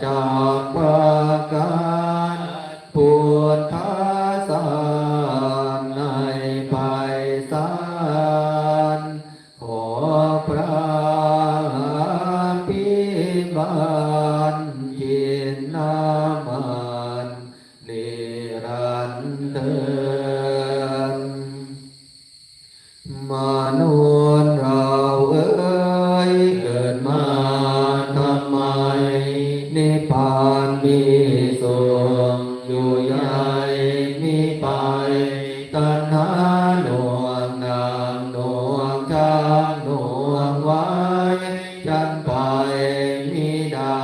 จากประการพุทธศาสนาในภัยสารขอพระพิบาลยินนามันนิรันดรมนุษย์เราเอ๋ยเกิดมาทำไมนิพพานมีสุขอยู่ใหญ่มีไปตัณหาหน่วงนางหน่วงช้างหน่วงไว้ฉันไปมิได้